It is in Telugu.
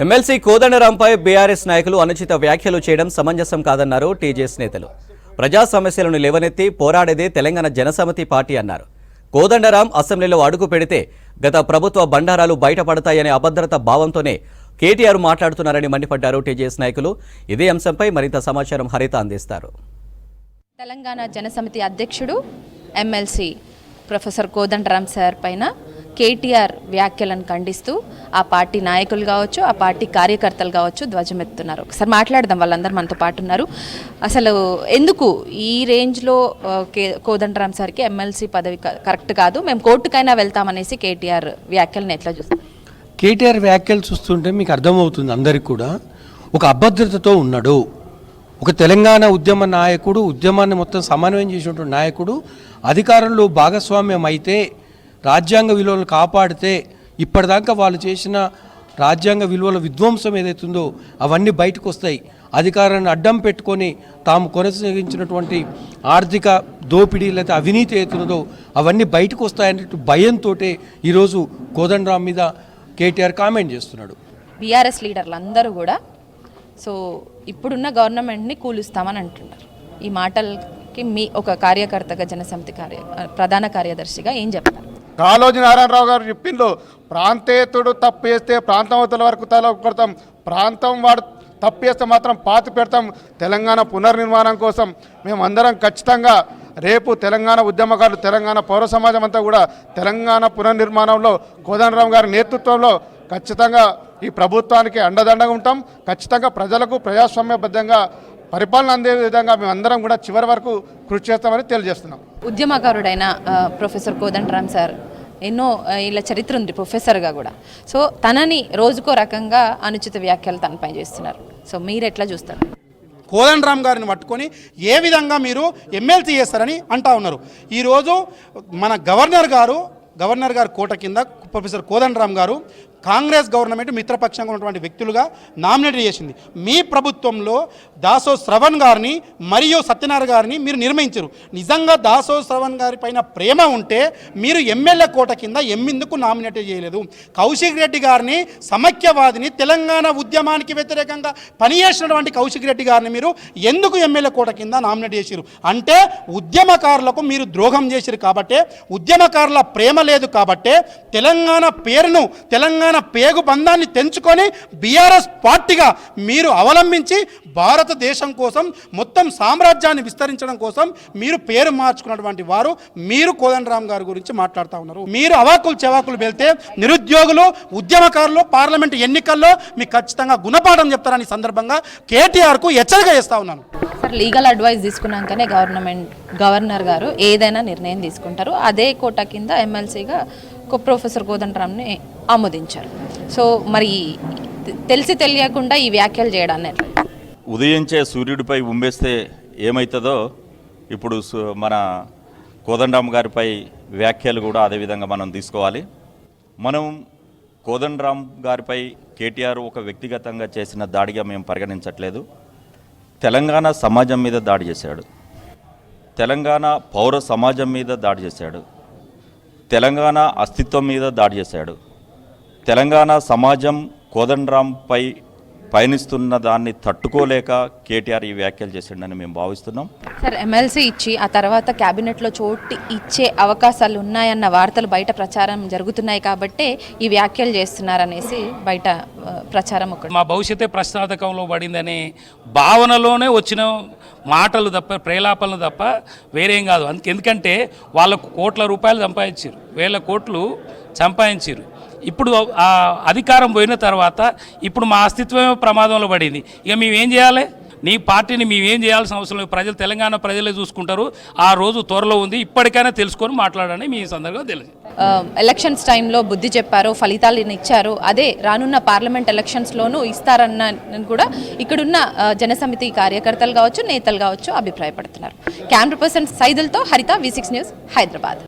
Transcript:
ఎమ్మెల్సీ కోదండరాంపై బీఆర్ఎస్ నాయకులు అనుచిత వ్యాఖ్యలు చేయడం సమంజసం కాదన్నారు టీజేఎస్ నేతలు. ప్రజా సమస్యలను లేవనెత్తి పోరాడేదే తెలంగాణ జనసమితి పార్టీ అన్నారు. కోదండరాం అసెంబ్లీలో అడుగు పెడితే గత ప్రభుత్వ బండారాలు బయటపడతాయనే అభద్రత భావంతోనే కేటీఆర్ మాట్లాడుతున్నారని మండిపడ్డారు టీజేఎస్ నాయకులు. ఇదే అంశంపై మరింత సమాచారం హరిత అందిస్తారు. తెలంగాణ జనసమితి అధ్యక్షుడు ఎమ్మెల్సీ ప్రొఫెసర్ కోదండరాం సార్ పైన కేటీఆర్ వ్యాఖ్యలను ఖండిస్తూ ఆ పార్టీ నాయకులు కావచ్చు, ఆ పార్టీ కార్యకర్తలు కావచ్చు ధ్వజమెత్తున్నారు. ఒకసారి మాట్లాడదాం, వాళ్ళందరూ మనతో పాటు ఉన్నారు. అసలు ఎందుకు ఈ రేంజ్లో కోదండరాం సార్కి ఎమ్మెల్సీ పదవి కరెక్ట్ కాదు, మేము కోర్టుకైనా వెళ్తామనేసి కేటీఆర్ వ్యాఖ్యలను ఎట్లా చూస్తారు? కేటీఆర్ వ్యాఖ్యలు చూస్తుంటే మీకు అర్థమవుతుంది, అందరికీ కూడా ఒక అభద్రతతో ఉన్నాడు. ఒక తెలంగాణ ఉద్యమ నాయకుడు, ఉద్యమాన్ని మొత్తం సమన్వయం చేసినటువంటి నాయకుడు అధికారంలో భాగస్వామ్యం అయితే, రాజ్యాంగ విలువలను కాపాడితే, ఇప్పటిదాకా వాళ్ళు చేసిన రాజ్యాంగ విలువల విధ్వంసం ఏదైతుందో అవన్నీ బయటకు వస్తాయి. అధికారాన్ని అడ్డం పెట్టుకొని తాము కొనసాగించినటువంటి ఆర్థిక దోపిడీ లేదా అవినీతి ఏతున్నదో అవన్నీ బయటకు వస్తాయనే భయంతో ఈరోజు కోదండరాం మీద కేటీఆర్ కామెంట్ చేస్తున్నాడు. బీఆర్ఎస్ లీడర్లు అందరూ కూడా ఇప్పుడున్న గవర్నమెంట్ని కూలుస్తామని అంటున్నారు. ఈ మాటలకి మీ ఒక కార్యకర్తగా, జనసమితి ప్రధాన కార్యదర్శిగా ఏం చెప్తారు? కాళోజీ నారాయణరావు గారు చెప్పిండు, ప్రాంతేతుడు తప్పు చేస్తే ప్రాంతవతల వరకు తల కొడతాం, ప్రాంతం వాడు తప్పు చేస్తే మాత్రం పాతి పెడతాం. తెలంగాణ పునర్నిర్మాణం కోసం మేమందరం ఖచ్చితంగా రేపు తెలంగాణ ఉద్యమకారులు, తెలంగాణ పౌర సమాజం అంతా కూడా తెలంగాణ పునర్నిర్మాణంలో కోదండరాం గారి నేతృత్వంలో ఖచ్చితంగా ఈ ప్రభుత్వానికి అండదండగా ఉంటాం. ఖచ్చితంగా ప్రజలకు ప్రజాస్వామ్యబద్ధంగా పరిపాలన అందే విధంగా మేమందరం కూడా చివరి వరకు కృషి చేస్తామని తెలియజేస్తున్నాం. ఉద్యమకారుడైన ప్రొఫెసర్ కోదండరాం సార్ ఎన్నో ఇలా చరిత్ర ఉంది ప్రొఫెసర్గా కూడా. తనని రోజుకో రకంగా అనుచిత వ్యాఖ్యలు తనపై చేస్తున్నారు. మీరు ఎట్లా చూస్తారు? కోదండరాం గారిని పట్టుకొని ఏ విధంగా మీరు ఎమ్మెల్సీ చేస్తారని అంటా ఉన్నారు. ఈరోజు మన గవర్నర్ గారు కోట కింద ప్రొఫెసర్ కోదండరాం గారు కాంగ్రెస్ గవర్నమెంట్ మిత్రపక్షంగా ఉన్నటువంటి వ్యక్తులుగా నామినేట్ చేసింది. మీ ప్రభుత్వంలో దాసో శ్రవణ్ గారిని మరియు సత్యనారాయణ గారిని మీరు నిర్మించరు. నిజంగా దాసో శ్రవణ్ గారి పైన ప్రేమ ఉంటే మీరు ఎమ్మెల్యే కోట కింద ఎందుకు నామినేట్ చేయలేదు? కౌశిక్ రెడ్డి గారిని, సమైక్యవాదిని, తెలంగాణ ఉద్యమానికి వ్యతిరేకంగా పనిచేసినటువంటి కౌశిక్ రెడ్డి గారిని మీరు ఎందుకు ఎమ్మెల్యే కోట కింద నామినేట్ చేశారు? అంటే ఉద్యమకారులకు మీరు ద్రోహం చేశారు కాబట్టే, ఉద్యమకారుల ప్రేమ లేదు కాబట్టే, తెలంగాణ పేరును, తెలంగాణ పేగు బంధాన్ని తెంచుకొని బీఆర్ఎస్ పార్టీగా మీరు అవలంబించి భారతదేశం కోసం, మొత్తం సామ్రాజ్యాన్ని విస్తరించడం కోసం మీరు పేరు మార్చుకున్నటువంటి వారు. మీరు కోదండరాం గారి గురించి మాట్లాడుతూ ఉన్నారు. మీరు అవాకులు చెవాకులు వెళ్తే నిరుద్యోగులు, ఉద్యమకారులు పార్లమెంటు ఎన్నికల్లో మీకు ఖచ్చితంగా గుణపాఠం చెప్తారని సందర్భంగా కేటీఆర్కు హెచ్చరిక చేస్తూ ఉన్నాను. లీగల్ అడ్వైస్ తీసుకున్నాకనే గవర్నర్ గారు ఏదైనా నిర్ణయం తీసుకుంటారు. అదే కోట కింద ఎమ్మెల్సీగా ప్రొఫెసర్ కోదండరాంని ఆమోదించారు. మరి తెలిసి తెలియకుండా ఈ వ్యాఖ్యలు చేయడాన్ని ఉదయించే సూర్యుడిపై ఉమ్మేస్తే ఏమవుతుందో ఇప్పుడు మన కోదండరాం గారిపై వ్యాఖ్యలు కూడా అదేవిధంగా మనం తీసుకోవాలి. మనం కోదండరాం గారిపై కేటీఆర్ ఒక వ్యక్తిగతంగా చేసిన దాడిగా మేము పరిగణించట్లేదు. తెలంగాణ సమాజం మీద దాడి చేశాడు, తెలంగాణ పౌర సమాజం మీద దాడి చేశాడు, తెలంగాణ అస్తిత్వం మీద దాడి చేశాడు. తెలంగాణ సమాజం కోదండరాంపై పయనిస్తున్న దాన్ని తట్టుకోలేక కేటీఆర్ ఈ వ్యాఖ్యలు చేసిండని మేము భావిస్తున్నాం. సార్, ఎమ్మెల్సీ ఇచ్చి ఆ తర్వాత క్యాబినెట్లో చోటు ఇచ్చే అవకాశాలు ఉన్నాయన్న వార్తలు బయట ప్రచారం జరుగుతున్నాయి కాబట్టే ఈ వ్యాఖ్యలు చేస్తున్నారనేసి బయట ప్రచారం. మా భవిష్యత్తే ప్రశ్నార్థకంలో పడిందనే భావనలోనే వచ్చిన మాటలు తప్ప, ప్రేలాపనలు తప్ప వేరేం కాదు. ఎందుకంటే వాళ్ళకు కోట్ల రూపాయలు సంపాదించారు, వేల కోట్లు సంపాదించారు. ఇప్పుడు ఆ అధికారం పోయిన తర్వాత ఇప్పుడు మా అస్తిత్వమే ప్రమాదంలో పడింది. ఇక మేమేం చేయాలి? నీ పార్టీని మేమేం చేయాల్సిన అవసరం లేదు. ప్రజలు, తెలంగాణ ప్రజలే చూసుకుంటారు. ఆ రోజు త్వరలో ఉంది, ఇప్పటికైనా తెలుసుకొని మాట్లాడని మీ సందర్భంగా తెలుసు. ఎలక్షన్స్ టైంలో బుద్ధి చెప్పారు, ఫలితాలను ఇచ్చారు. అదే రానున్న పార్లమెంట్ ఎలక్షన్స్లోనూ ఇస్తారన్న కూడా ఇక్కడున్న జనసమితి కార్యకర్తలు కావచ్చు, నేతలు కావచ్చు అభిప్రాయపడుతున్నారు. కెమెరా పర్సన్ సైదులతో హరిత, V6 న్యూస్, హైదరాబాద్.